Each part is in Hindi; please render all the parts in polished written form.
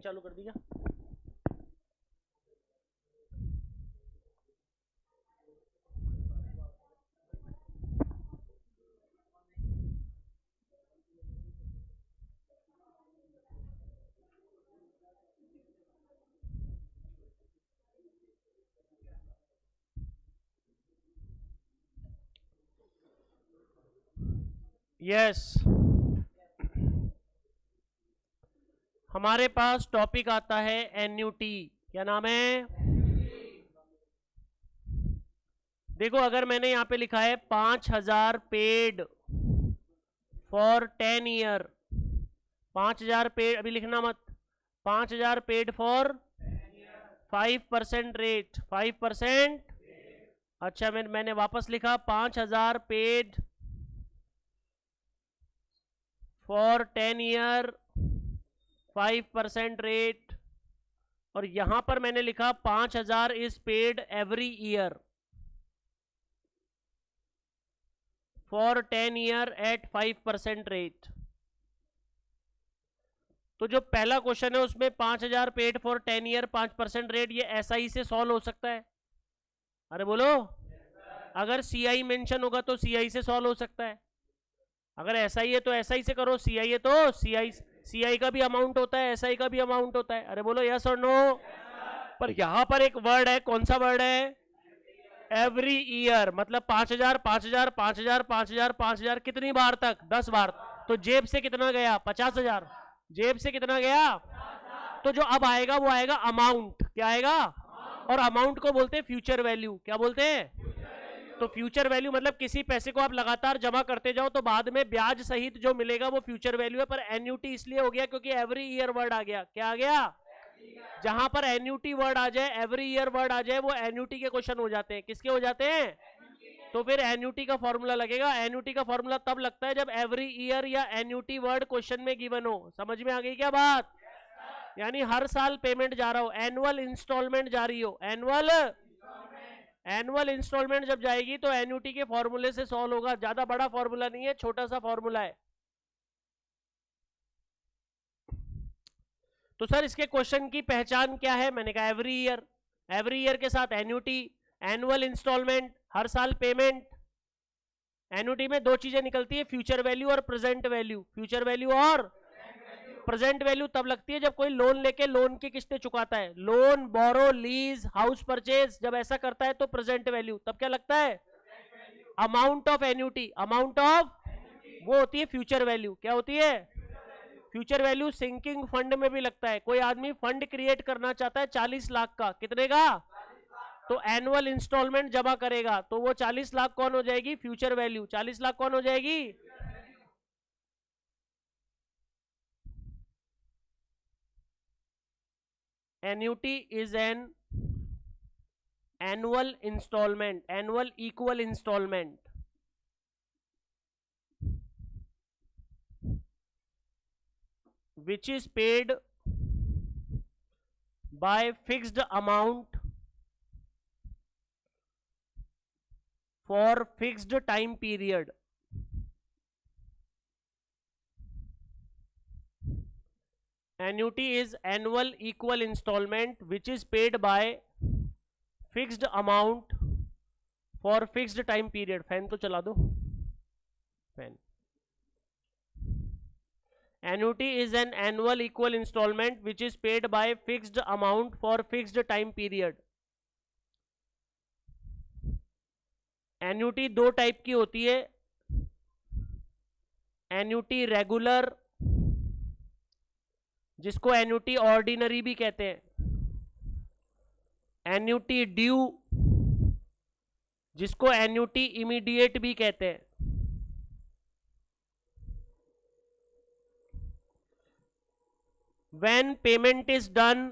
चालू कर दी क्या? यस, हमारे पास टॉपिक आता है एन्यूटी। क्या नाम है? देखो, अगर मैंने यहां पे लिखा है 5,000 पेड फॉर 10 ईयर, 5,000 पेड, अभी लिखना मत, 5,000 पेड फॉर 5% रेट, 5%। अच्छा, मैंने वापस लिखा 5,000 पेड फॉर 10 ईयर 5% रेट, और यहां पर मैंने लिखा 5,000 is paid every year for 10 year at 5% rate. तो जो पहला क्वेश्चन है उसमें 5,000 पेड फॉर 10 ईयर 5% रेट, ये एसआई से सॉल्व हो सकता है? अरे बोलो। अगर सीआई मेंशन होगा तो सीआई से सॉल्व हो सकता है। अगर एसआई है तो एसआई से करो, सीआई है तो सीआई का भी अमाउंट होता है, एसआई का भी अमाउंट होता है। अरे बोलो यस और नो। पर यहां पर एक वर्ड है, कौन सा वर्ड है? Every year. मतलब 5,000 5,000 5,000 5,000 5,000 कितनी बार तक? 10 बार। तो जेब से कितना गया? 50,000। जेब से कितना गया? तो जो अब आएगा वो आएगा अमाउंट। क्या आएगा? और अमाउंट को बोलते हैं फ्यूचर वैल्यू। क्या बोलते हैं? तो फ्यूचर वैल्यू मतलब किसी पैसे को आप लगातार जमा करते जाओ तो बाद में ब्याज सहित जो मिलेगा वो फ्यूचर वैल्यू है। पर एन्यूटी इसलिए हो गया क्योंकि एवरी ईयर वर्ड आ गया। क्या आ गया? जहां पर एन्यूटी वर्ड आ जाए, एवरी ईयर वर्ड आ जाए, वो एन्यूटी के क्वेश्चन हो जाते हैं। किसके हो जाते हैं? तो फिर एन्यूटी का फॉर्मूला लगेगा। एन्यूटी का फॉर्मूला तब लगता है जब एवरी ईयर या एन्यूटी वर्ड क्वेश्चन में गिवन हो। समझ में आ गई क्या बात? यानी हर साल पेमेंट जा रहा हो, एनुअल इंस्टॉलमेंट जा रही हो, एनुअल इंस्टॉलमेंट जब जाएगी तो एन्यूटी के फॉर्मूले से सॉल्व होगा। ज्यादा बड़ा फॉर्मूला नहीं है, छोटा सा फॉर्मूला है। तो सर इसके क्वेश्चन की पहचान क्या है? मैंने कहा एवरी ईयर। एवरी ईयर के साथ एन्यूटी, एनुअल इंस्टॉलमेंट, हर साल पेमेंट। एन्यूटी में दो चीजें निकलती है, फ्यूचर वैल्यू और प्रेजेंट वैल्यू। फ्यूचर वैल्यू और प्रेजेंट वैल्यू तब लगती है जब कोई लोन लेके लोन की किस्तें चुकाता है। लोन, बोरो, लीज, हाउस परचेज जब ऐसा करता है तो प्रेजेंट वैल्यू। तब क्या लगता है? Amount of annuity. Amount of वो होती है फ्यूचर वैल्यू। क्या होती है? फ्यूचर वैल्यू सिंकिंग फंड में भी लगता है। कोई आदमी फंड क्रिएट करना चाहता है 40 लाख का, कितने का? तो एनुअल इंस्टॉलमेंट जमा करेगा तो वो 40 लाख कौन हो जाएगी? Future value. 40 लाख कौन हो जाएगी? Annuity is an annual instalment, annual equal instalment which is paid by fixed amount for fixed time period. Annuity is annual equal installment which is paid by fixed amount for fixed time period. Fan तो चला दो, fan. Annuity is an annual equal installment which is paid by fixed amount for fixed time period. Annuity दो टाइप की होती है, एन्यूटी रेगुलर जिसको एन्यूटी ऑर्डिनरी भी कहते हैं, एन्यूटी ड्यू जिसको एन्यूटी इमीडिएट भी कहते हैं। When payment is done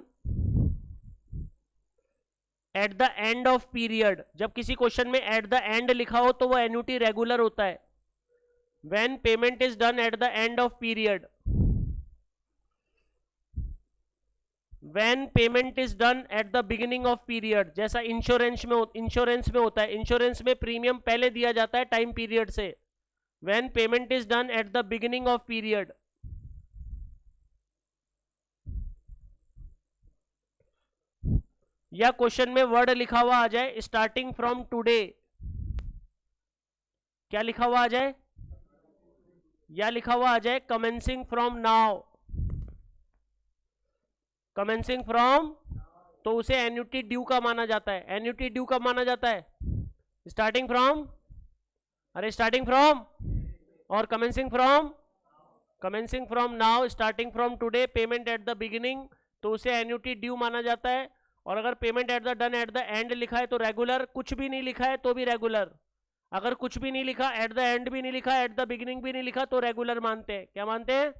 at the end of period, जब किसी क्वेश्चन में at the end लिखा हो तो वो एन्यूटी रेगुलर होता है। When payment is done at the end of period, when payment is done at the beginning of period, जैसा इंश्योरेंस में होता है। इंश्योरेंस में प्रीमियम पहले दिया जाता है टाइम पीरियड से। When payment is done at the beginning of period, या क्वेश्चन में वर्ड लिखा हुआ आ जाए स्टार्टिंग फ्रॉम टुडे, क्या लिखा हुआ आ जाए, या लिखा हुआ आ जाए commencing from now, commencing from, तो उसे एन्युटी ड्यू का माना जाता है। एन्युटी ड्यू कब माना जाता है, स्टार्टिंग फ्रॉम, अरे स्टार्टिंग फ्रॉम और commencing from, commencing from now, starting from today, payment at the beginning, तो उसे एन्युटी ड्यू माना जाता है। और अगर payment at the done at the end लिखा है तो रेगुलर, कुछ भी नहीं लिखा है तो भी रेगुलर, अगर कुछ भी नहीं लिखा, एट द एंड भी नहीं लिखा, एट द बिगिनिंग भी नहीं लिखा, तो रेगुलर मानते हैं। क्या मानते हैं,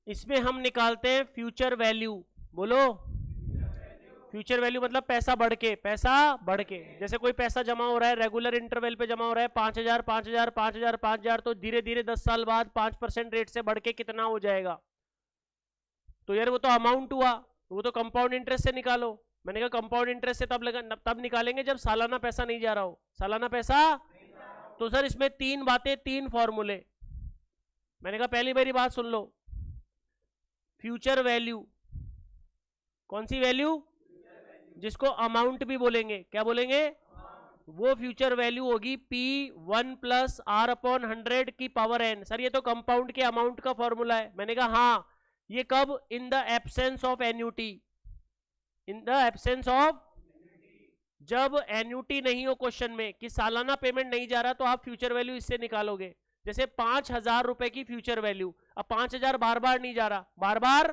इसमें हम निकालते हैं फ्यूचर वैल्यू, बोलो फ्यूचर वैल्यू मतलब पैसा बढ़ के, पैसा बढ़ के, जैसे कोई पैसा जमा हो रहा है रेगुलर इंटरवल पे जमा हो रहा है 5,000 5,000 5,000 5,000, तो धीरे धीरे 10 साल बाद 5% रेट से बढ़ के कितना हो जाएगा, तो यार वो तो अमाउंट हुआ, वो तो कंपाउंड इंटरेस्ट से निकालो। मैंने कहा कंपाउंड इंटरेस्ट से तब निकालेंगे जब सालाना पैसा नहीं जा रहा हो, सालाना पैसा, तो सर इसमें तीन बातें, तीन फॉर्मूले। मैंने कहा पहली मेरी बात सुन लो, फ्यूचर वैल्यू, कौन सी वैल्यू, जिसको अमाउंट भी बोलेंगे, क्या बोलेंगे, वो फ्यूचर वैल्यू होगी P1 प्लस R अपॉन 100 की पावर n। सर ये तो कंपाउंड के अमाउंट का फॉर्मूला है। मैंने कहा हाँ, ये कब, in the absence of annuity, in the absence of, जब एन्यूटी नहीं हो क्वेश्चन में कि सालाना पेमेंट नहीं जा रहा, तो आप फ्यूचर वैल्यू इससे निकालोगे। जैसे 5,000 रुपए की फ्यूचर वैल्यू, अब 5,000 बार बार नहीं जा रहा, बार बार,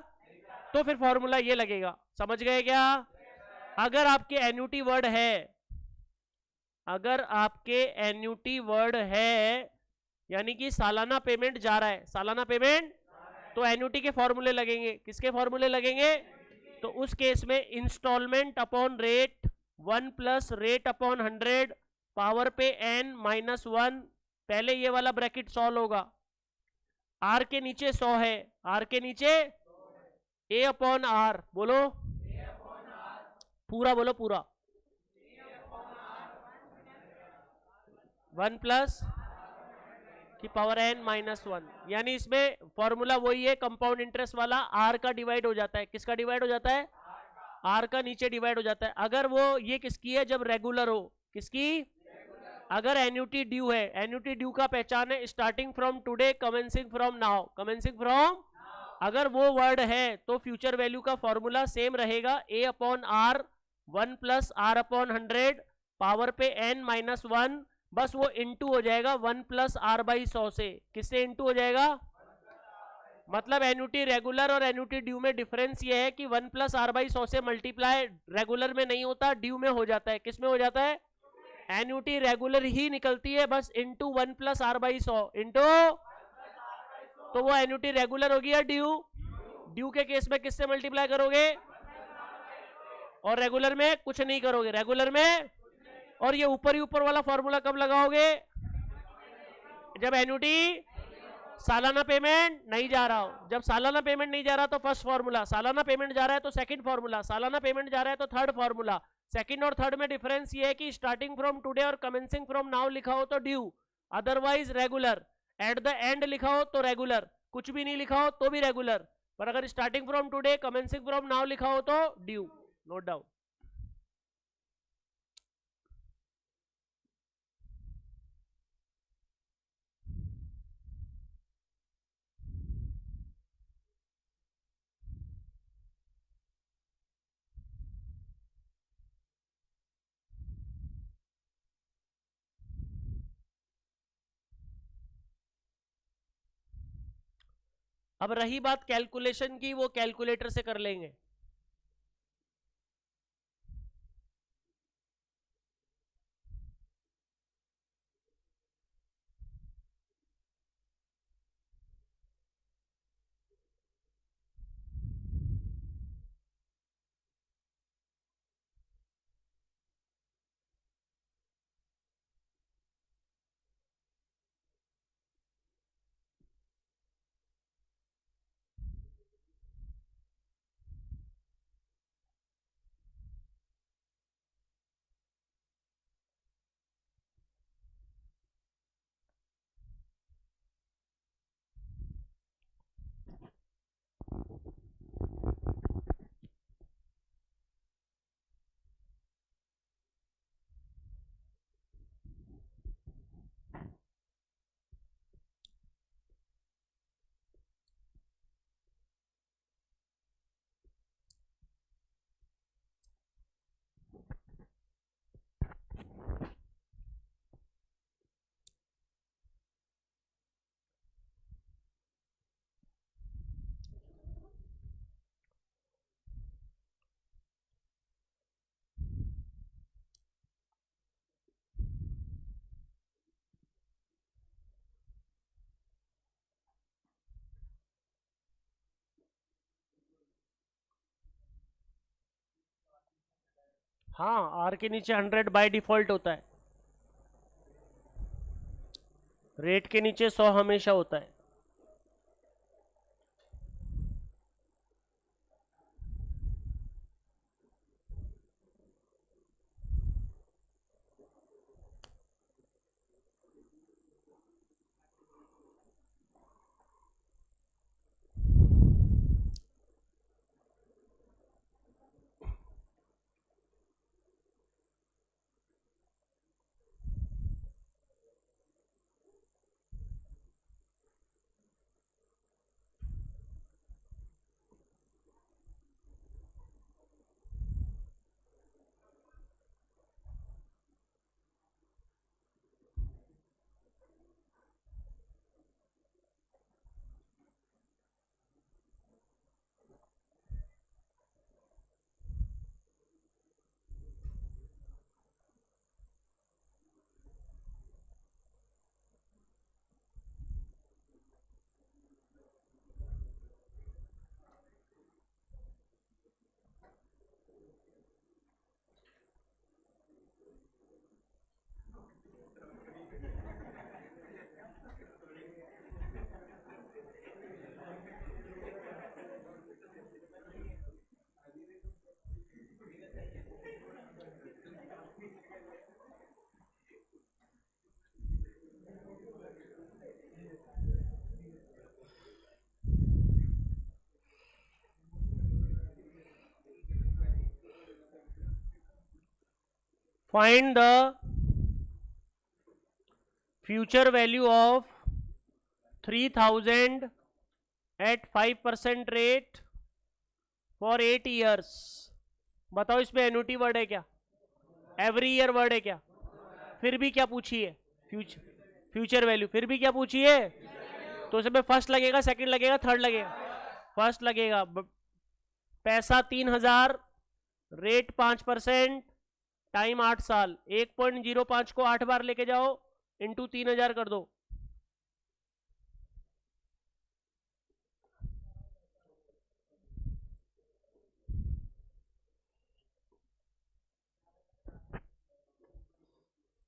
तो फिर फॉर्मूला ये लगेगा। समझ गए क्या, अगर आपके एन्यूटी वर्ड है, अगर आपके एन्यूटी वर्ड है यानी कि सालाना पेमेंट जा रहा है, सालाना पेमेंट, तो एन्यूटी के फॉर्मूले लगेंगे। किसके फॉर्मूले लगेंगे, तो उस केस में instalment upon rate 1 plus rate upon 100 power पे n माइनस 1, पहले ये वाला ब्रैकेट सॉल्व होगा, r के नीचे 100 है, r के नीचे a अपॉन r, बोलो पूरा, बोलो पूरा, 1 प्लस की पावर n माइनस 1, यानी इसमें फॉर्मूला वही है कंपाउंड इंटरेस्ट वाला, r का डिवाइड हो जाता है, किसका डिवाइड हो जाता है, r का नीचे डिवाइड हो जाता है। अगर वो ये किसकी है, जब रेगुलर हो, किसकी, अगर एन्यूटी ड्यू है, एन्यूटी ड्यू का पहचान है starting from today commencing from now, commencing from, अगर वो वर्ड है तो फ्यूचर वैल्यू का फॉर्मूला सेम रहेगा, a upon r 1 plus r upon 100 power पे n माइनस 1, बस वो इंटू हो जाएगा 1 प्लस r बाई 100 से, किससे इंटू हो जाएगा, मतलब एन्यूटी रेगुलर और एन्यूटी ड्यू में डिफरेंस ये है कि 1 प्लस r बाई 100 से मल्टीप्लाई रेगुलर में नहीं होता, ड्यू में हो जाता है। किस में हो जाता है, एन्यूटी रेगुलर ही निकलती है, बस into 1 plus r by 100 into, तो वो एन्युटी रेगुलर होगी या ड्यू? ड्यू के केस में किससे मल्टीप्लाई करोगे? और रेगुलर में कुछ नहीं करोगे, रेगुलर में। और ये ऊपर ही ऊपर वाला फॉर्मूला कब लगाओगे? जब एन्युटी सालाना पेमेंट नहीं जा रहा हो। जब सालाना पेमेंट नहीं जा रहा तो फर्स्ट फॉर्मूला, सालाना पेमेंट जा रहा है तो सेकंड फॉर्मूला, सालाना पेमेंट जा रहा है तो थर्ड फॉर्मूला। सेकंड और थर्ड में डिफरेंस ये है कि स्टार्टिंग फ्रॉम टुडे और कमेंसिंग फ्रॉम नाउ लिखा हो तो due, otherwise regular. At the end लिखा हो तो रेगुलर, कुछ भी नहीं लिखा हो तो भी रेगुलर। पर अगर starting from today commencing from now लिखा हो तो ड्यू। Note down. अब रही बात कैलकुलेशन की, वो कैलकुलेटर से कर लेंगे। हाँ, आर के नीचे 100 बाय डिफॉल्ट होता है, रेट के नीचे 100 हमेशा होता है। Find the future value of 3000 at 5% rate for 8 years। बताओ इसमें एन्युटी वर्ड है क्या? एवरी ईयर वर्ड है क्या? फिर भी क्या पूछी है? Future value. फिर भी क्या पूछी है? तो इसमें फर्स्ट लगेगा, सेकंड लगेगा, थर्ड लगेगा? फर्स्ट लगेगा। पैसा 3000, रेट 5%, टाइम 8 साल। 1.05 को 8 बार लेके जाओ, इंटू 3000 कर दो।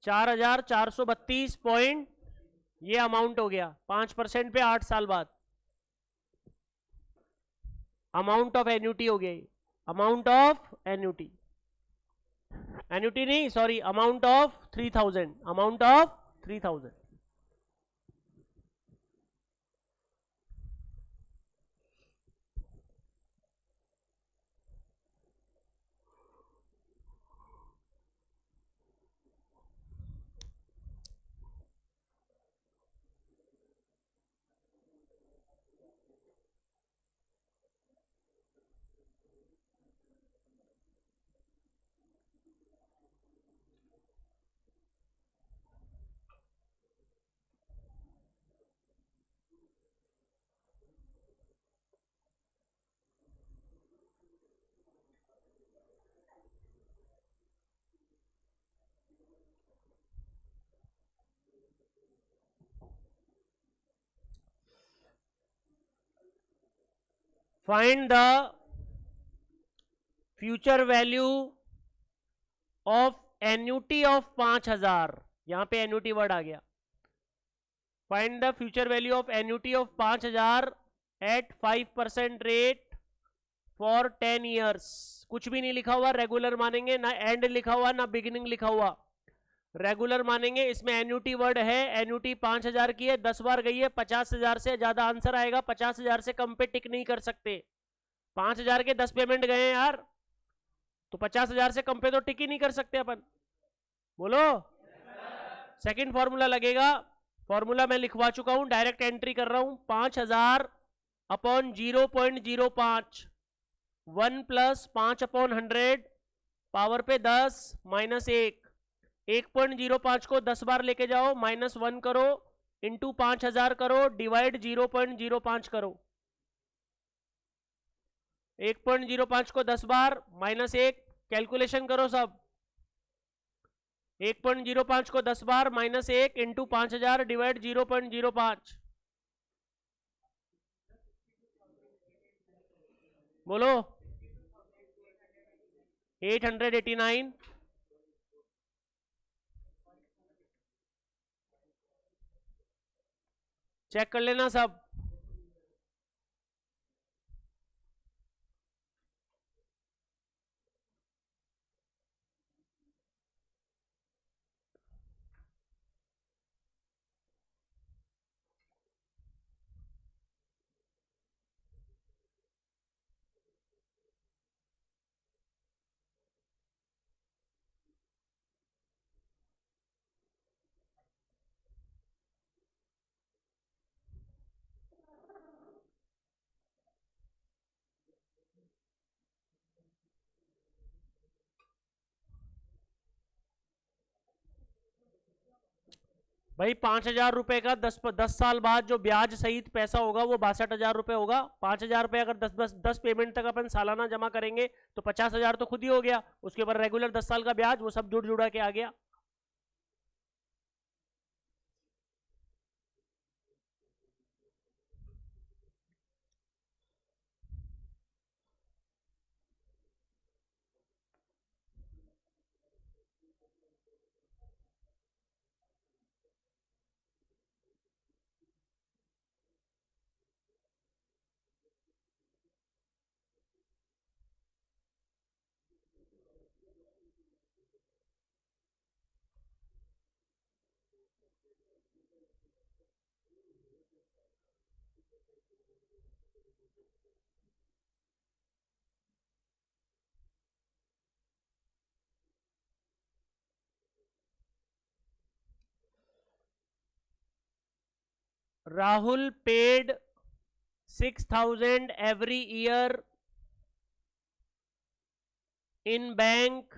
4,432 पॉइंट, ये अमाउंट हो गया 5% पे 8 साल बाद। अमाउंट ऑफ एन्युटी हो गया, अमाउंट ऑफ एन्युटी, एन्युटी नहीं sorry, amount of 3,000, amount of 3,000। Find the future value of annuity of 5,000, यहां पे एन्युटी वर्ड आ गया। Find the future value of annuity of 5,000 at 5% rate for 10 years. कुछ भी नहीं लिखा हुआ, रेगुलर मानेंगे, ना एंड लिखा हुआ ना बिगिनिंग लिखा हुआ, रेगुलर मानेंगे। इसमें एन्युटी वर्ड है, एन्युटी 5,000 की है, 10 बार गई है, 50,000 से ज्यादा आंसर आएगा, 50,000 से कम पे टिक नहीं कर सकते। 5,000 के 10 पेमेंट गए हैं यार, तो 50,000 से कम पे तो टिक ही नहीं कर सकते अपन, बोलो। सेकंड फॉर्मूला लगेगा, फॉर्मूला मैं लिखवा चुका हूं, डायरेक्ट एंट्री कर रहा हूं। 5,000 अपॉन 0.05, 1 प्लस 5 अपॉन 100 पावर पे 10 माइनस 1, 1.05 को 10 बार लेके जाओ, -1 करो, इंटू 5,000 करो, डिवाइड 0.05 करो। 1.05 को 10 बार -1, कैलकुलेशन करो सब। 1.05 को 10 बार -1 इंटू 5,000 डिवाइड 0.05, बोलो 889। चेक कर लेना सब। भाई 5,000 रुपए का 10 साल बाद जो ब्याज सहित पैसा होगा वो 62,000 रुपए होगा। 5,000 रुपए अगर 10 पेमेंट तक अपन सालाना जमा करेंगे तो 50,000 तो खुद ही हो गया, उसके ऊपर रेगुलर 10 साल का ब्याज, वो सब जुड़ जुड़ा के आ गया। Rahul paid 6,000 every year in bank.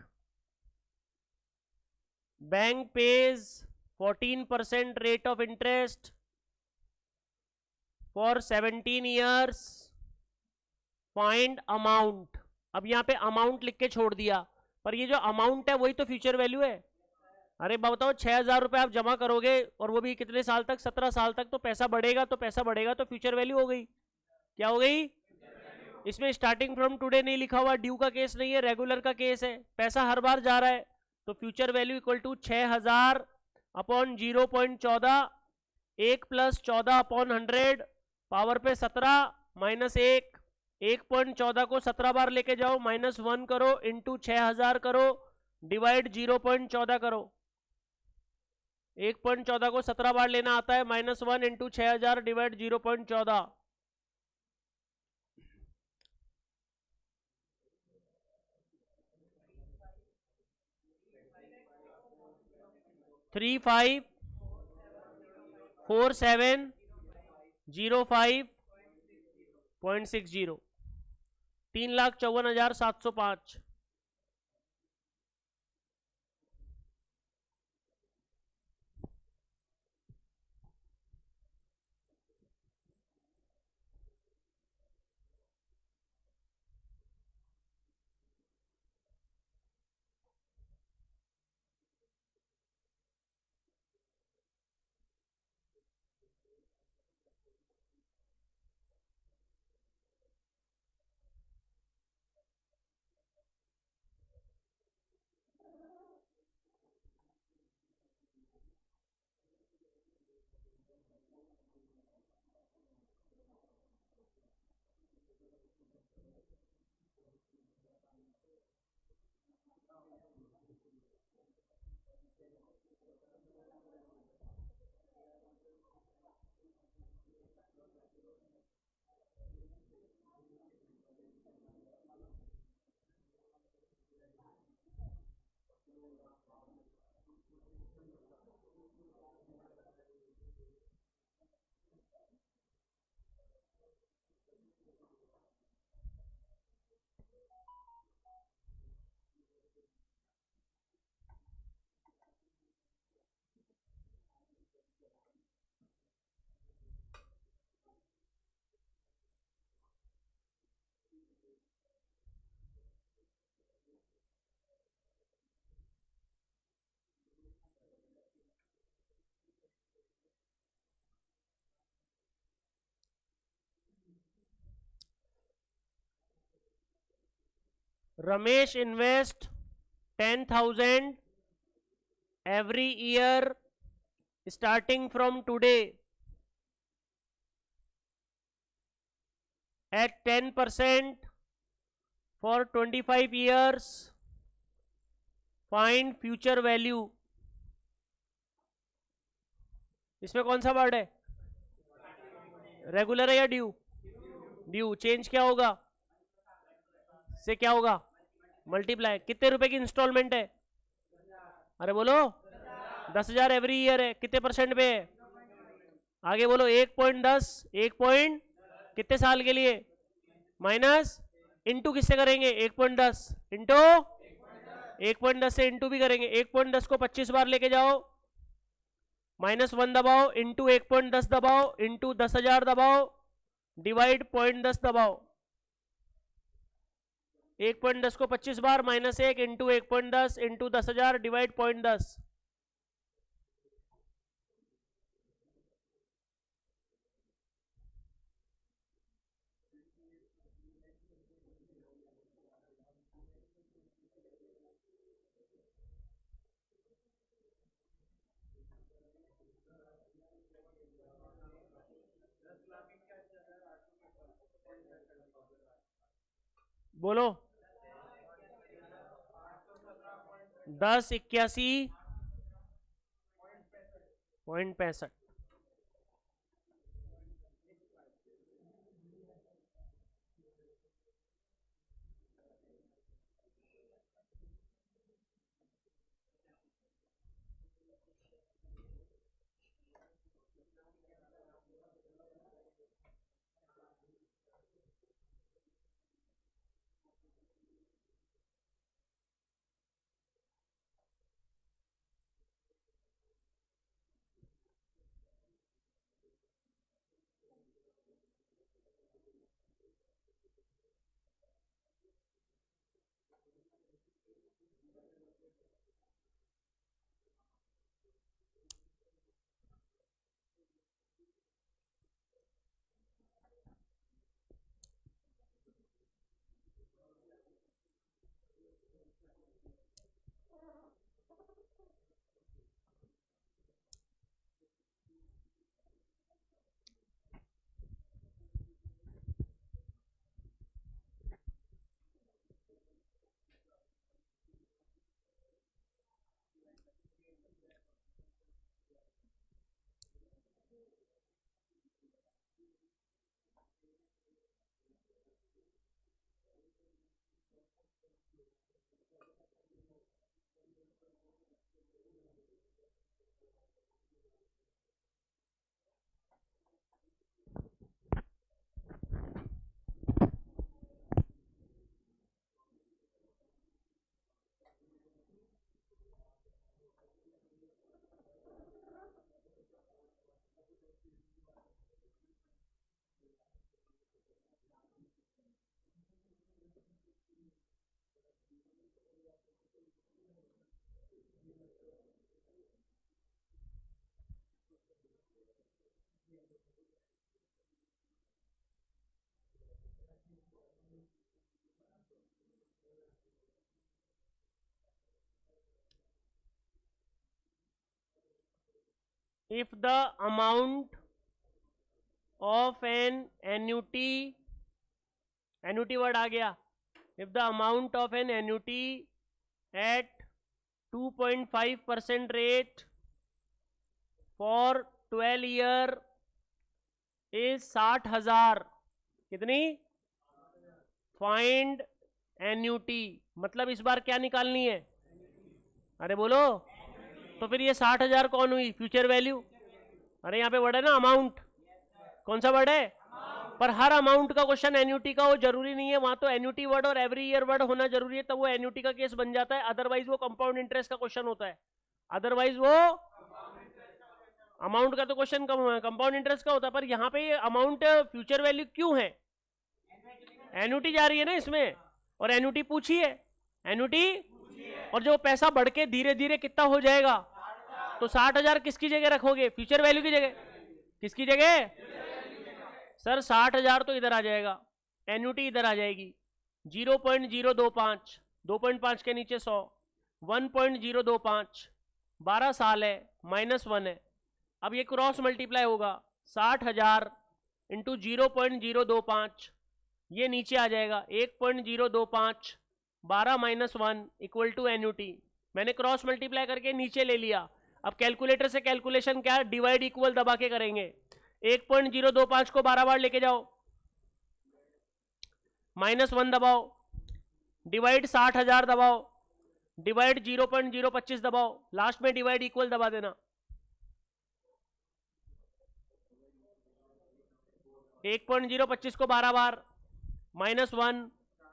Bank pays 14% rate of interest for 17 years. Find amount. अब यहां पे अमाउंट लिख के छोड़ दिया, पर ये जो अमाउंट है वही तो फ्यूचर वैल्यू है। अरे बताओ 6,000 रुपए आप जमा करोगे और वो भी कितने साल तक, 17 साल तक, तो पैसा बढ़ेगा, तो पैसा बढ़ेगा तो फ्यूचर वैल्यू हो गई। क्या हो गई? इसमें स्टार्टिंग फ्रॉम टुडे नहीं लिखा हुआ, ड्यू का केस नहीं है, रेगुलर का केस है, पैसा हर बार जा रहा है। तो future value equal to 6000 upon 0.14, 1 plus 14 upon 100 power पे 17 माइनस 1, 1.14 को 17 बार लेके जाओ, -1 करो, इंटू 6000 करो, डिवाइड 0.14 करो। 1.14 को 17 बार लेना आता है, -1 into 6000 divide 0.14। 354705.60, 3,54,705। Ramesh invest 10,000 every year starting from today at 10% for 25 years. Find future value. इसमें कौन सा वर्ड है? रेगुलर है या ड्यू? ड्यू। चेंज क्या होगा? से क्या होगा? मल्टीप्लाई। कितने रुपए की इंस्टॉलमेंट है? अरे बोलो। 10,000 एवरी ईयर है। कितने परसेंट पे है? आगे बोलो। 1.10, 1 पॉइंट कितने साल के लिए? माइनस इंटू किससे करेंगे? 1.10 इंटू 1.10 से इंटू भी करेंगे। 1.10 को 25 बार लेके जाओ, -1 दबाओ, इंटू 1.10 दबाओ, इंटू 10,000 दबाओ, डिवाइड 0.10 दबाओ। 1.10 को 25 बार, -1 इंटू 1.10 इंटू 10,000 डिवाइड 0.10। बोलो। 1081.65। if the amount of an annuity, annuity word आ गया, if the amount of an annuity at 2.5% rate for 12 year is 60,000, कितनी? फाइंड एन्यूटी, मतलब इस बार क्या निकालनी है? अरे बोलो। तो फिर ये 60,000 कौन हुई? Future value. अरे यहाँ पे वर्ड है ना अमाउंट, कौन सा वर्ड है? पर हर अमाउंट का क्वेश्चन एन्यूटी का हो जरूरी नहीं है, वहां तो एन्यूटी वर्ड और एवरी ईयर वर्ड होना जरूरी है, तब वो एन्यूटी का केस बन जाता है, अदरवाइज वो कंपाउंड इंटरेस्ट का क्वेश्चन होता है, अदरवाइज वो अमाउंट का तो क्वेश्चन कंपाउंड इंटरेस्ट का होता है। पर यहाँ पे ये अमाउंट फ्यूचर वैल्यू क्यों है? एन्यूटी जा रही है ना इसमें, और एन्यूटी पूछी है, एन्यूटी, और जो पैसा बढ़ के धीरे धीरे कितना हो जाएगा, तो 60,000 किसकी जगह रखोगे? फ्यूचर वैल्यू की जगह। किसकी जगह? सर 60,000 तो इधर आ जाएगा, एन्यूटी इधर आ जाएगी, 0.025, 2.5 के नीचे 100, 1.025, 12 साल है, -1 है। अब ये क्रॉस मल्टीप्लाई होगा, 60,000 इंटू 0.025, ये नीचे आ जाएगा 1.025, 12 -1 इक्वल टू एन्यूटी। मैंने क्रॉस मल्टीप्लाई करके नीचे ले लिया। अब कैलकुलेटर से कैलकुलेशन क्या, डिवाइड इक्वल दबा के करेंगे। 1.025 को 12 बार लेके जाओ, -1 दबाओ, डिवाइड 60,000 दबाओ, डिवाइड 0.025 दबाओ, लास्ट में डिवाइड इक्वल दबा देना। 1.025 को 12 बार, -1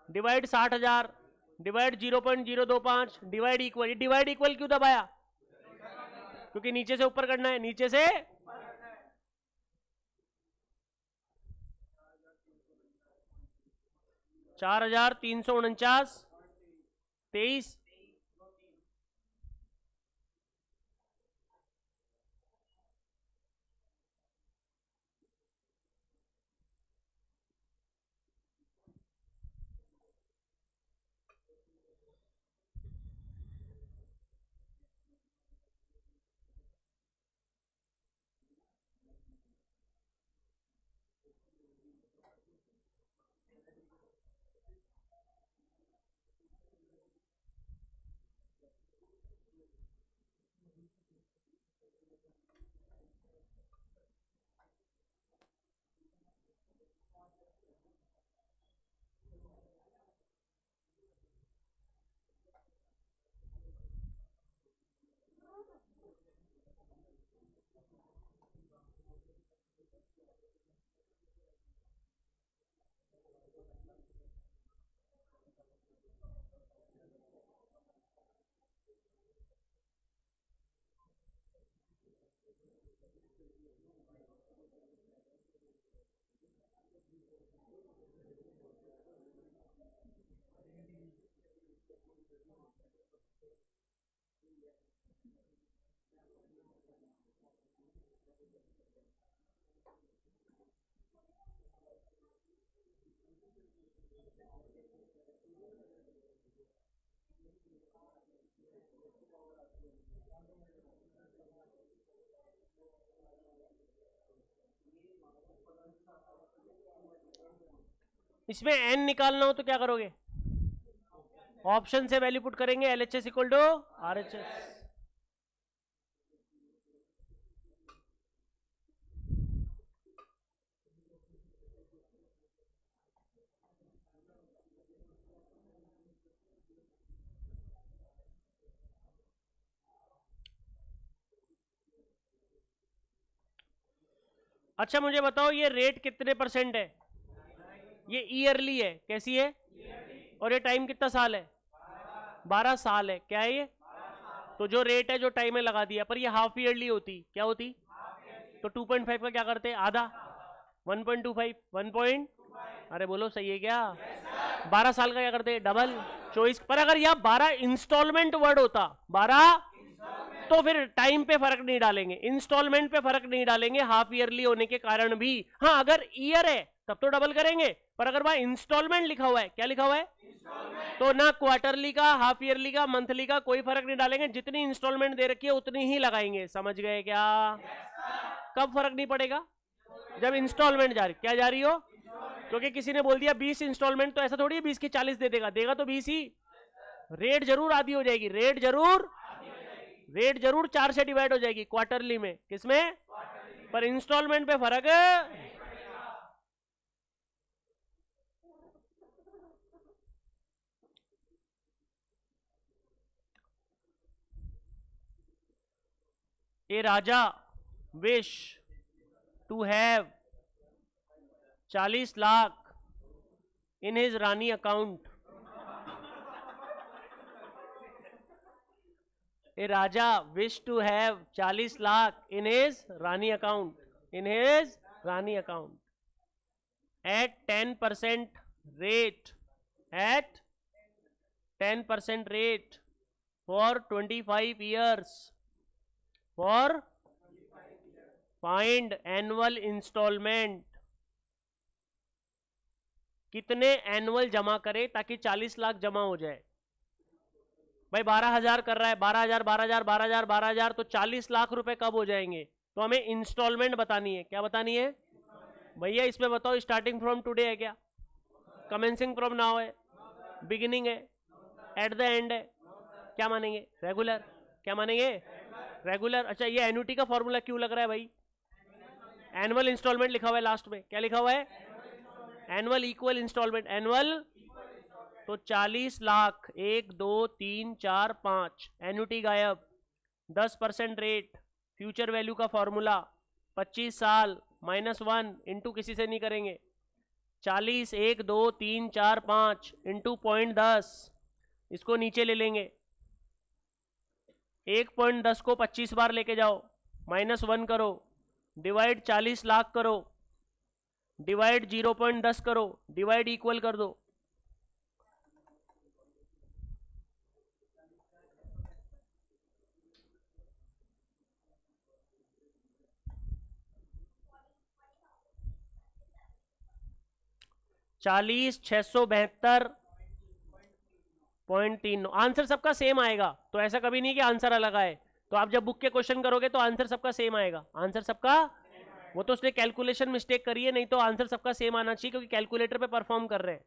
divide 60,000 divide 0.025 divide equal. Divide equal क्यों दबाया? क्योंकि नीचे से ऊपर करना है, नीचे से 4,349 23। इसमें n निकालना हो तो क्या करोगे? ऑप्शन से वैल्यू पुट करेंगे, LHS इक्वल टू RHS। अच्छा मुझे बताओ ये रेट कितने परसेंट है? ये ईयरली है, कैसी है? और ये टाइम कितना साल है? 12 साल है। क्या है ये? तो जो रेट है जो टाइम में लगा दिया, पर ये हाफ ईयरली होती, क्या होती? तो 2.5 का क्या करते? आधा। 1.25 1 पॉइंट, अरे बोलो सही है क्या? 12 साल का क्या करते? डबल। 24। पर अगर यह 12 इंस्टॉलमेंट वर्ड होता, 12, तो फिर टाइम पे फर्क नहीं डालेंगे, इंस्टॉलमेंट पे फर्क नहीं डालेंगे, हाफ ईयरली होने के कारण भी। हाँ अगर ईयर है तब तो डबल करेंगे, पर अगर वहां इंस्टॉलमेंट लिखा हुआ है, क्या लिखा हुआ है? तो ना क्वार्टरली का, हाफ ईयरली का, मंथली का कोई फर्क नहीं डालेंगे, जितनी इंस्टॉलमेंट दे रखी है उतनी ही लगाएंगे। समझ गए क्या? कब फर्क नहीं पड़ेगा? जब इंस्टॉलमेंट जा रही, क्या जा रही हो? क्योंकि किसी ने बोल दिया 20 इंस्टॉलमेंट, तो ऐसा थोड़ी है 20 की 40 दे देगा, देगा तो 20 ही। रेट जरूर आधी हो जाएगी, रेट जरूर 4 से डिवाइड हो जाएगी क्वार्टरली में, किसमें? पर इंस्टॉलमेंट पे फर्क है। A Raja wish to have 40 lakh in his Rani account. A Raja wish to have 40 lakh in his Rani account, in his Rani account at 10% rate, at 10% rate for 25 years, for find annual installment। कितने एनुअल जमा करे ताकि 40 लाख जमा हो जाए? भाई 12,000 कर रहा है, 12,000 12,000 12,000 12,000, तो 40 लाख रुपए कब हो जाएंगे? तो हमें इंस्टॉलमेंट बतानी है। क्या बतानी है भैया? इसमें बताओ, स्टार्टिंग फ्रॉम टुडे है क्या? कमेंसिंग फ्रॉम नाउ है? बिगिनिंग है? एट द एंड है? क्या मानेंगे? रेगुलर। क्या मानेंगे? रेगुलर। अच्छा ये एन्युटी का फॉर्मूला क्यों लग रहा है भाई? एनुअल इंस्टॉलमेंट लिखा हुआ है लास्ट में, क्या लिखा हुआ है? Annual equal instalment, annual. तो 40 लाख, 1 2 3 4 5, एन्युटी गायब। 10% रेट, फ्यूचर वैल्यू का फॉर्मूला 25 साल -1 इंटू, किसी से नहीं करेंगे, 40 1 2 3 4 5 इंटू 0.10, इसको नीचे ले लेंगे। 1.10 को 25 बार लेके जाओ, -1 करो, डिवाइड 40 लाख करो, डिवाइड 0.10 करो, डिवाइड इक्वल कर दो। चालीस 672.3। आंसर सबका सेम आएगा, तो ऐसा कभी नहीं कि आंसर अलग आए। तो आप जब बुक के क्वेश्चन करोगे तो आंसर सबका सेम आएगा, आंसर सबका। वो तो उसने कैलकुलेशन मिस्टेक करी है, नहीं तो आंसर सबका सेम आना चाहिए, क्योंकि कैलकुलेटर पे परफॉर्म कर रहे हैं।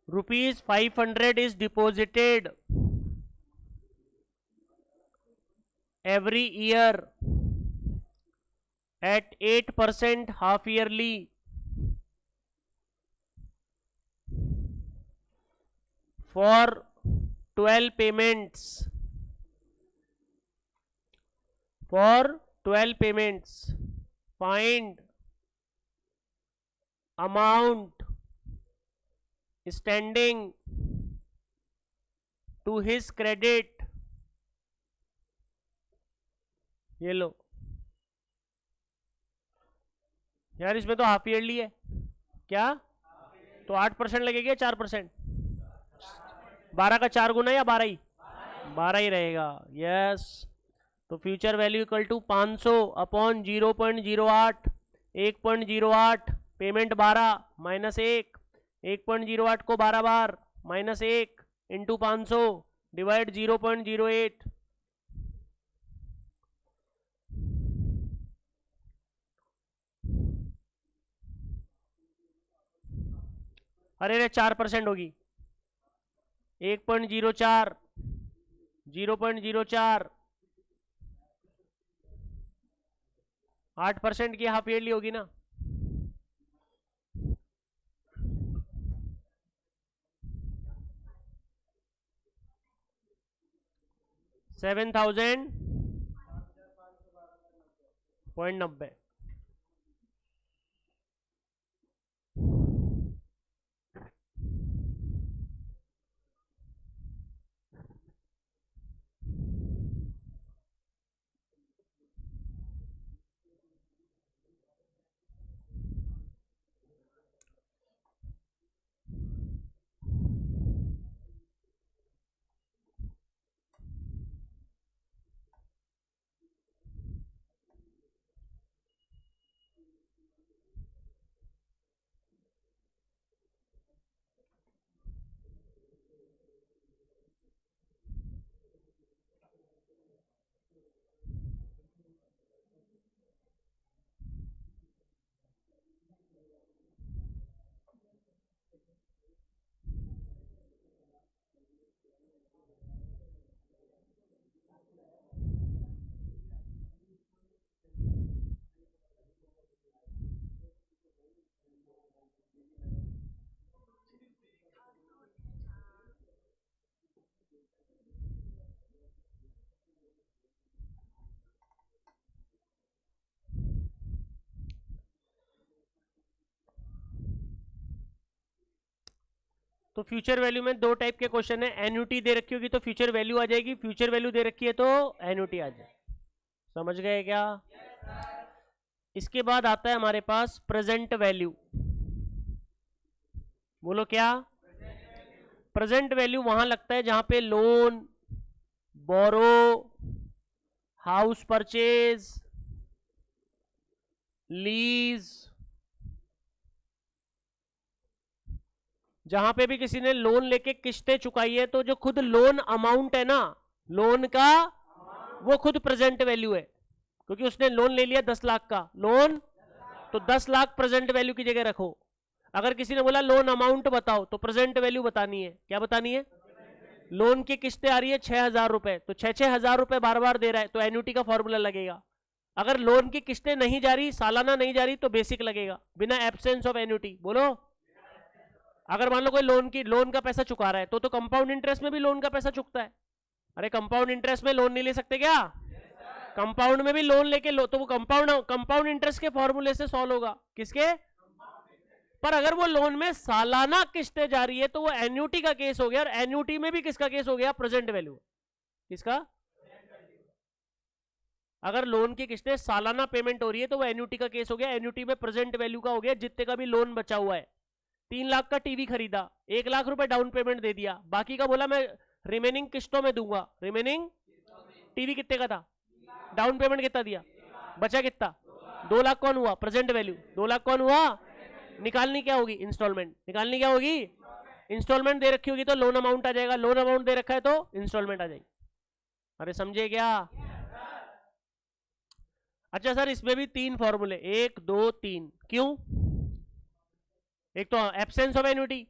₹500 is deposited every year at 8% half yearly for 12 payments. For 12 payments, find amount standing to his credit. ये लो यार, इसमें तो हाफ ईयरली है क्या, तो 8% लगेगा 4%, 12 का 4 गुना या 12 ही, 12 ही रहेगा। यस, तो future value equal to 500 upon 0.08, 1.08, payment 12 minus 1, 1.08 को 12 बार माइनस 1 इंटू 500 डिवाइड 0.08। अरे रे 4% होगी, 1.04, 0.04, 8% की हाफ ईयरली होगी ना। $7,000.90। तो फ्यूचर वैल्यू में दो टाइप के क्वेश्चन है, एन्युटी दे रखी होगी तो फ्यूचर वैल्यू आ जाएगी, फ्यूचर वैल्यू दे रखी है तो एन्युटी आ जाए। समझ गए क्या? इसके बाद आता है हमारे पास प्रेजेंट वैल्यू। बोलो क्या? प्रेजेंट वैल्यू वहां लगता है जहां पे लोन, बोरो, हाउस परचेज, लीज, जहां पे भी किसी ने लोन लेके किस्तें चुकाई है तो जो खुद लोन अमाउंट है ना, लोन का, वो खुद प्रेजेंट वैल्यू है, क्योंकि उसने लोन ले लिया 10 लाख का लोन, तो 10 लाख प्रेजेंट वैल्यू की जगह रखो। अगर किसी ने बोला लोन अमाउंट बताओ तो प्रेजेंट वैल्यू बतानी है। क्या बतानी है? लोन की किस्तें आ रही है 6,000 रुपए, तो 6,000 रुपए बार बार दे रहा है तो एन्युटी का फॉर्मूला लगेगा। अगर लोन की किस्तें नहीं जा रही, सालाना नहीं जा रही, तो बेसिक लगेगा बिना एब्सेंस ऑफ एन्युटी। बोलो, अगर मान लो कोई लोन का पैसा चुका रहा है तो कंपाउंड इंटरेस्ट में भी लोन का पैसा चुकता है। अरे कंपाउंड इंटरेस्ट में लोन नहीं ले सकते क्या? कंपाउंड में भी लोन लेके तो वो कंपाउंड इंटरेस्ट के फॉर्मूले से सॉल्व होगा। किसके? पर अगर वो लोन में सालाना किस्तें जा रही है तो वो एन्युटी का केस हो गया, और एन्युटी में भी किसका केस हो गया? Present value. किसका? अगर लोन की किस्तें सालाना पेमेंट हो रही है तो वो एन्युटी का केस हो गया, एन्युटी में प्रेजेंट वैल्यू का हो गया जितने का भी लोन बचा हुआ है। 3 लाख का टीवी खरीदा, 1 लाख रुपए डाउन पेमेंट दे दिया, बाकी का बोला मैं रिमेनिंग किस्तों में दूंगा। रिमेनिंग टीवी कितने का था? डाउन पेमेंट कितना दिया? बचा कितना? 2 लाख कौन हुआ? Present value. 2 लाख कौन हुआ? निकालनी क्या होगी? इंस्टॉलमेंट। निकालनी क्या होगी? इंस्टॉलमेंट दे रखी होगी तो लोन अमाउंट आ जाएगा, लोन अमाउंट दे रखा है तो इंस्टॉलमेंट आ जाएगी। अरे समझे क्या? अच्छा सर, इसमें भी 3 फॉर्मूले, 1 2 3, क्यों? एक तो absence of annuity,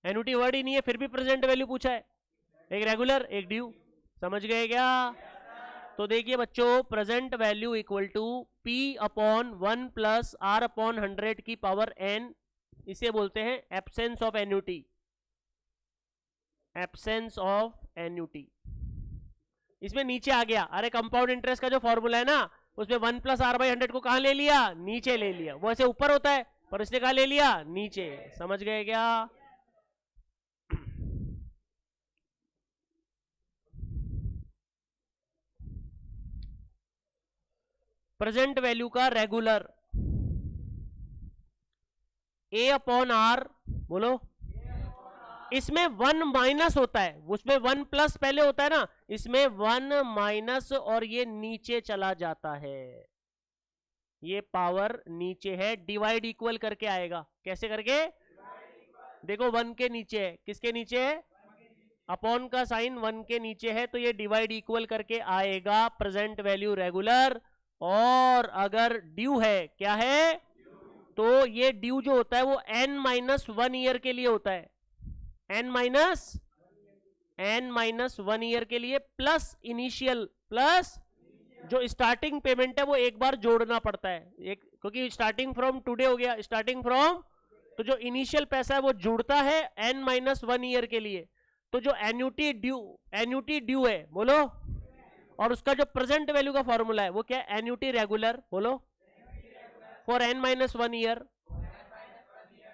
annuity word ही नहीं है फिर भी प्रेजेंट वैल्यू पूछा है, एक रेगुलर एक ड्यू। समझ गए क्या? तो देखिए बच्चों, present value equal to P upon 1 plus R upon 100 की पावर n, इसे बोलते हैं absence of annuity, absence of annuity. इसमें नीचे आ गया, अरे कंपाउंड इंटरेस्ट का जो फॉर्मूला है ना, उसमें 1 प्लस R बाई 100 को कहां ले लिया, नीचे ले लिया। वो ऐसे ऊपर होता है पर इसने कहा ले लिया नीचे, समझ गए क्या? प्रेजेंट वैल्यू का रेगुलर A अपॉन R, बोलो। इसमें 1 माइनस होता है, उसमें 1 प्लस पहले होता है ना, इसमें 1 माइनस और ये नीचे चला जाता है, ये पावर नीचे है, डिवाइड इक्वल करके आएगा। कैसे करके? देखो 1 के नीचे है, किसके नीचे है? अपॉन का साइन 1 के नीचे है, तो ये डिवाइड इक्वल करके आएगा प्रेजेंट वैल्यू रेगुलर। और अगर ड्यू है, क्या है? तो ये ड्यू जो होता है वो n-1 ईयर के लिए होता है, n-1 ईयर के लिए, प्लस इनिशियल, प्लस जो स्टार्टिंग पेमेंट है वो एक बार जोड़ना पड़ता है, एक, क्योंकि स्टार्टिंग फ्रॉम टुडे हो गया, स्टार्टिंग फ्रॉम, तो जो इनिशियल पैसा है वो जुड़ता है n-1 ईयर के लिए। तो जो एन्यूटी ड्यू है, बोलो, और उसका जो प्रेजेंट वैल्यू का फॉर्मूला है वो क्या है? एन्यूटी रेगुलर, बोलो, for n-1 year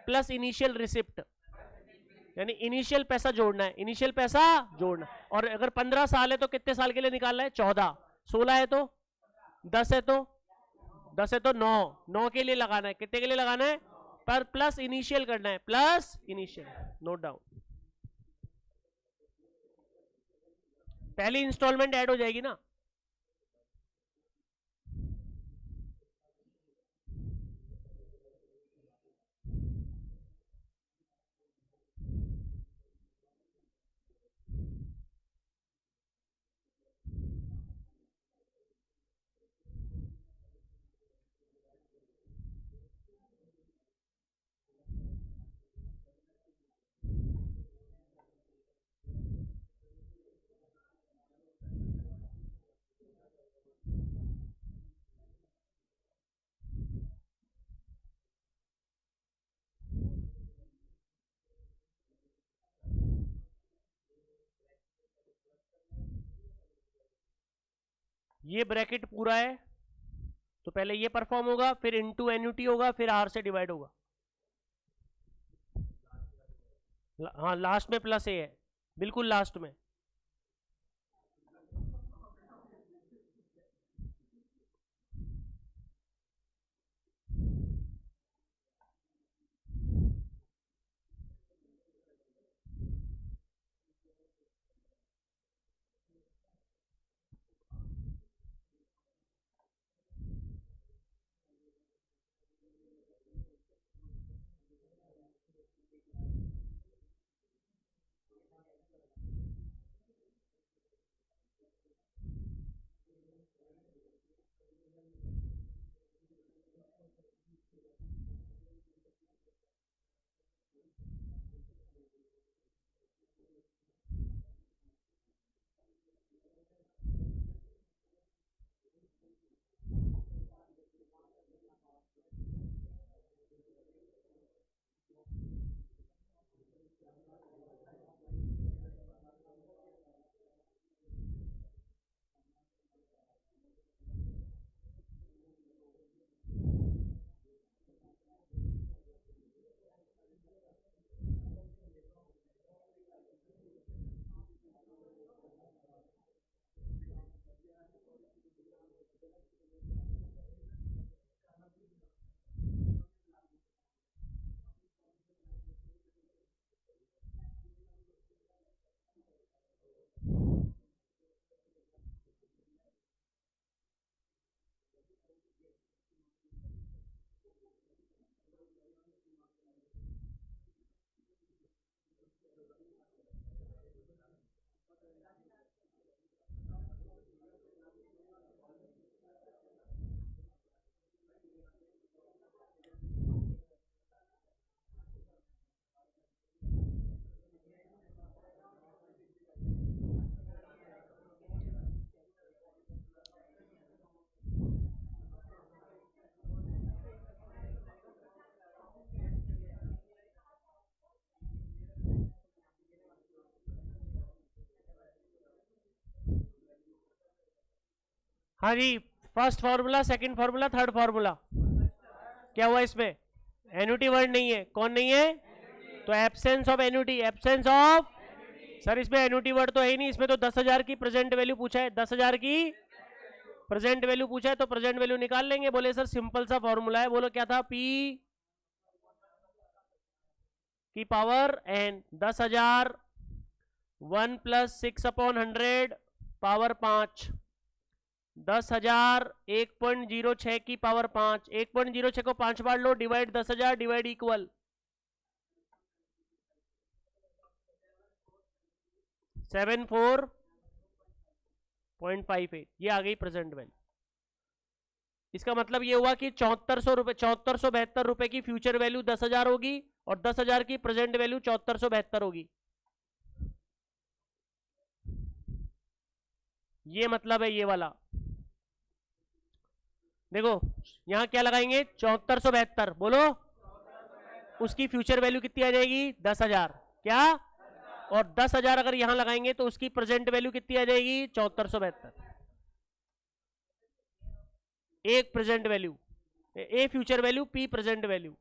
plus initial receipt, यानी इनिशियल पैसा जोड़ना है, इनिशियल पैसा जोड़ना। और अगर 15 साल है तो कितने साल के लिए निकालना है? 14, 16 है तो 10 है तो 10 है तो 9, 9 के लिए लगाना है, कितने के लिए लगाना है? पर प्लस इनिशियल करना है, प्लस इनिशियल, नोट डाउन। पहली इंस्टॉलमेंट ऐड हो जाएगी ना। ये ब्रैकेट पूरा है तो पहले ये परफॉर्म होगा, फिर इनटू एन्यूटी होगा, फिर आर से डिवाइड होगा। हाँ, लास्ट में प्लस ए है, बिल्कुल लास्ट में। हाँ जी, first formula, second formula, third formula, क्या हुआ इसमें? एन्युटी वर्ड नहीं है, कौन नहीं है? तो absence of annuity, absence of. Sir इसमें एन्युटी वर्ड तो है ही नहीं, इसमें तो 10,000 की प्रेजेंट वैल्यू पूछा है, 10,000 की प्रेजेंट वैल्यू पूछा है, तो प्रेजेंट वैल्यू निकाल लेंगे। बोले सर सिंपल सा फॉर्मूला है, बोलो क्या था? पी की पावर एन, 10,000 1 + 6/100 पावर 5, 10,000 1.06 की पावर 5, 1.06 को 5 बार लो, डिवाइड 10,000, डिवाइड इक्वल 74.58, ये आ गई प्रेजेंट वैल्यू। इसका मतलब ये हुआ कि 7400 रुपए, 7472 रुपए की फ्यूचर वैल्यू 10,000 होगी और 10,000 की प्रेजेंट वैल्यू 7472 होगी। ये मतलब है ये वाला। देखो यहां क्या लगाएंगे? 7472, बोलो उसकी फ्यूचर वैल्यू कितनी आ जाएगी? 10,000, क्या? और 10,000 अगर यहां लगाएंगे तो उसकी प्रेजेंट वैल्यू कितनी आ जाएगी? 7472। एक present value, A future value, P present value.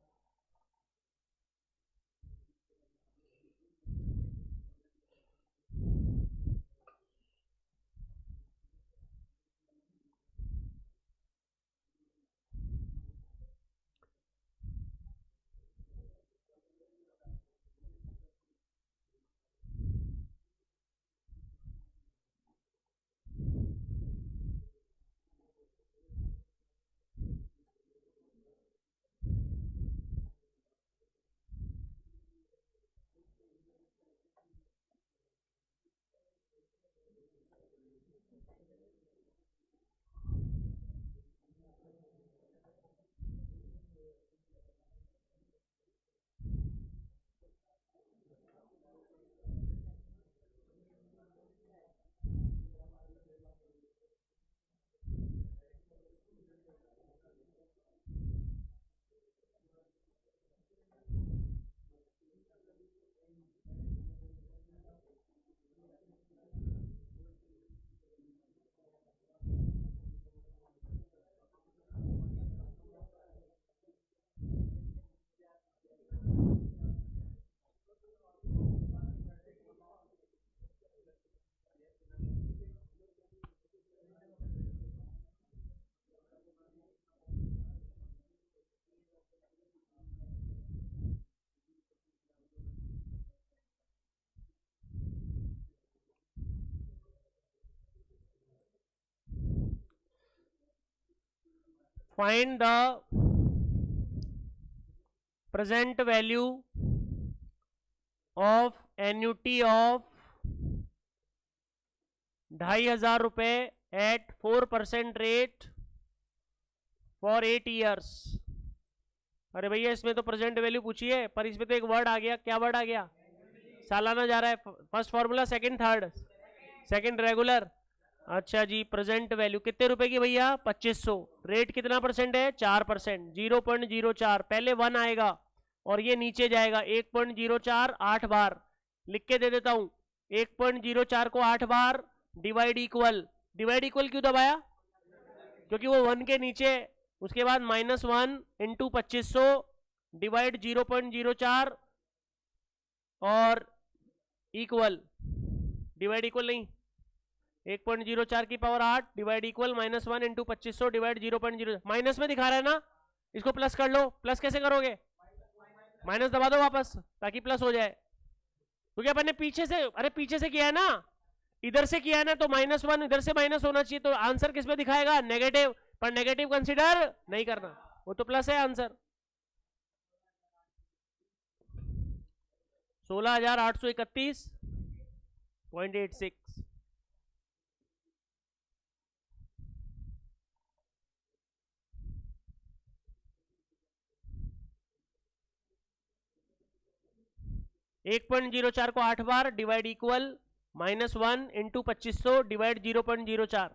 Find the present value of annuity of 2,500 रुपए at 4% rate for 8 years। अरे भैया इसमें तो प्रेजेंट वैल्यू पूछी है, पर इसमें तो एक वर्ड आ गया, क्या वर्ड आ गया? सालाना जा रहा है। First formula, second third, second regular. अच्छा जी, प्रेजेंट वैल्यू कितने रुपए की भैया? 2500। रेट कितना परसेंट है? 4%, 0.04। पहले 1 आएगा और ये नीचे जाएगा 1.04 8 बार। लिख के दे देता हूं, 1.04 को 8 बार, डिवाइड इक्वल। डिवाइड इक्वल क्यों दबाया? क्योंकि वो 1 के नीचे। उसके बाद -1 इंटू 2500 डिवाइड 0.04 और इक्वल, डिवाइड इक्वल नहीं, 1.04 की power 8 divide equal -1 into 2500 divide 0.0। Minus में दिखा रहा है ना, इसको प्लस कर लो। प्लस कैसे करोगे? माइनस दबा दो वापस ताकि प्लस हो जाए। क्योंकि अपन ने पीछे से, अरे पीछे से किया है ना, इधर से किया है ना, तो -1 इधर से माइनस होना चाहिए, तो आंसर किस में दिखाएगा? नेगेटिव। पर नेगेटिव कंसीडर नहीं करना, वो तो प्लस है आंसर। 16,831.86। एक 0.04 को 8 बार divide equal -1 into 2500 divide 0.04।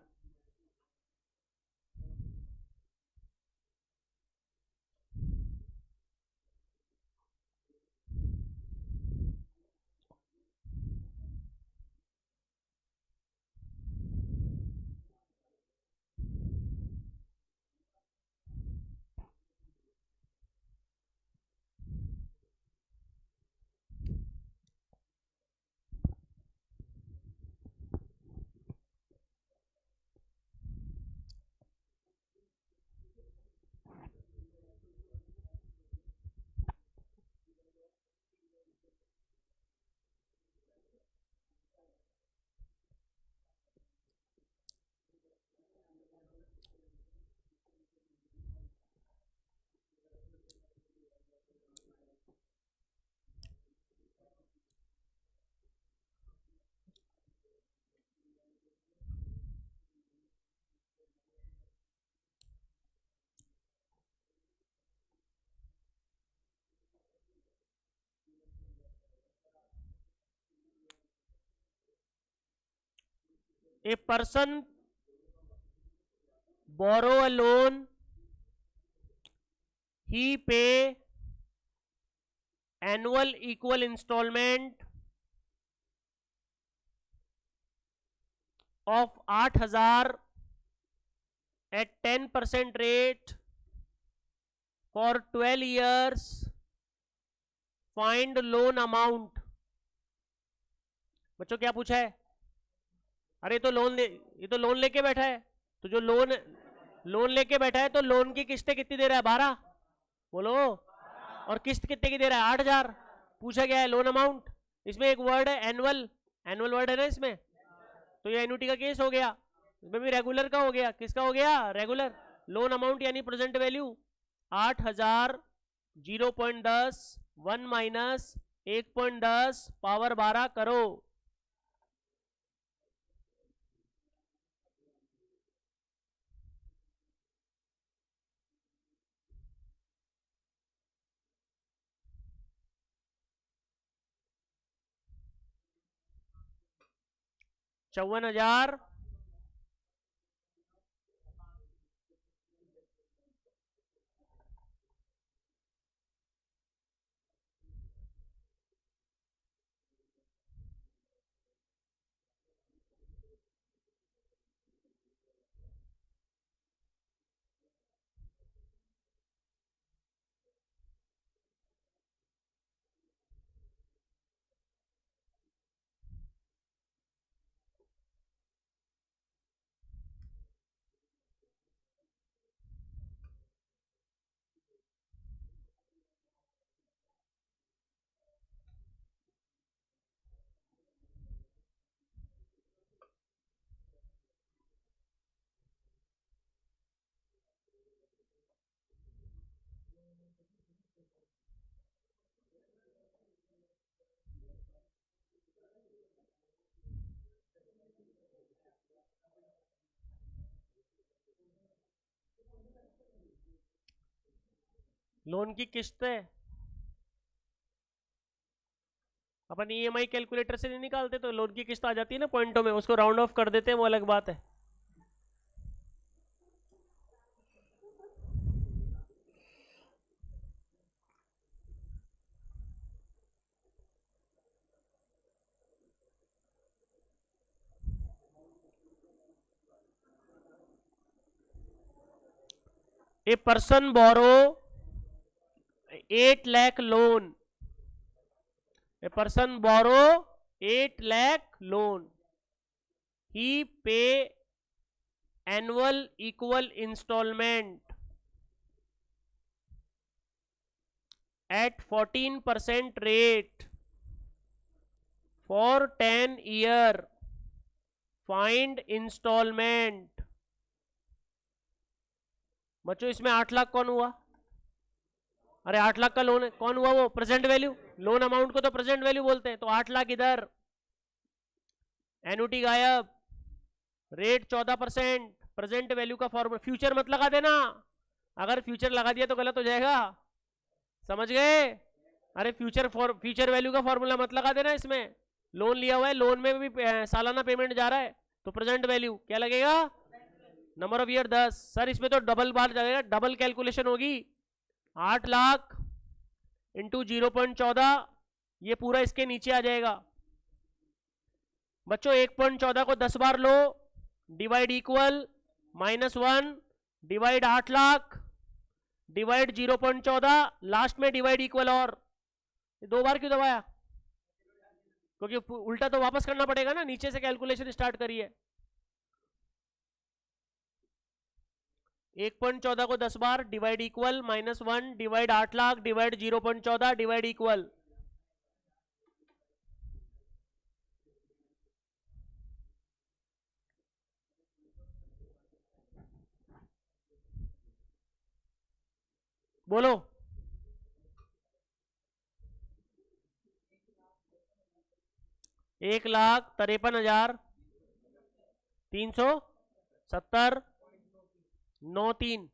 A person borrow a loan, he pay annual equal installment of 8,000 at 10% rate for 12 years. Find loan amount. बच्चों क्या पूछा है? अरे तो ये तो लोन लेके बैठा है, तो जो लोन लेके बैठा है तो लोन की किस्तें कितनी दे रहा है? 12। बोलो। और किस्त कितने की दे रहा है? 8,000। पूछा गया है लोन अमाउंट। इसमें एक वर्ड है एनुअल, एनुअल वर्ड है ना इसमें, तो ये एन्युटी का केस हो गया। इसमें भी रेगुलर का हो गया। किसका हो गया? रेगुलर। लोन अमाउंट यानी प्रेजेंट वैल्यू 8,000 0.10 1 माइनस 1.10 पावर 12 करो। चौवन हजार लोन की किस्त है। अपन ईएमआई कैलकुलेटर से नहीं निकालते तो लोन की किस्त आ जाती है ना पॉइंटों में, उसको राउंड ऑफ कर देते हैं, वो अलग बात है। A person borrow 8 lakh loan. A person borrow 8 lakh loan. He pay annual equal installment at 14% rate for 10 year. Find installment. बच्चों इसमें 8 लाख कौन हुआ? अरे 8 लाख का लोन कौन हुआ? वो प्रेजेंट वैल्यू, लोन अमाउंट को तो प्रेजेंट वैल्यू बोलते हैं। तो 8 लाख इधर, एन्युटी गायब, रेट 14%, प्रेजेंट वैल्यू का फॉर्मूला। फ्यूचर मत लगा देना, अगर फ्यूचर लगा दिया तो गलत हो जाएगा, समझ गए? अरे फ्यूचर वैल्यू का फॉर्मूला मत लगा देना इसमें। लोन लिया हुआ है, लोन में भी सालाना पेमेंट जा रहा है, तो प्रेजेंट वैल्यू क्या लगेगा? Number of year 10। सर इसमें तो डबल बार जाएगा, डबल कैलकुलेशन होगी। 8 लाख इंटू 0.14, ये पूरा इसके नीचे आ जाएगा। बच्चों 1.14 को 10 बार लो, divide equal -1 divide 8 lakh divide 0.14, last में डिवाइड इक्वल। और 2 बार क्यों दबाया? क्योंकि उल्टा तो वापस करना पड़ेगा ना, नीचे से कैलकुलेशन स्टार्ट करिए। 1.14 को 10 बार divide equal -1 divide 8 lakh divide 0.14 divide equal. बोलो। 1,53,370.93।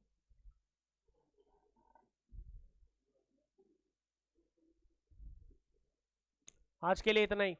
आज के लिए इतना ही।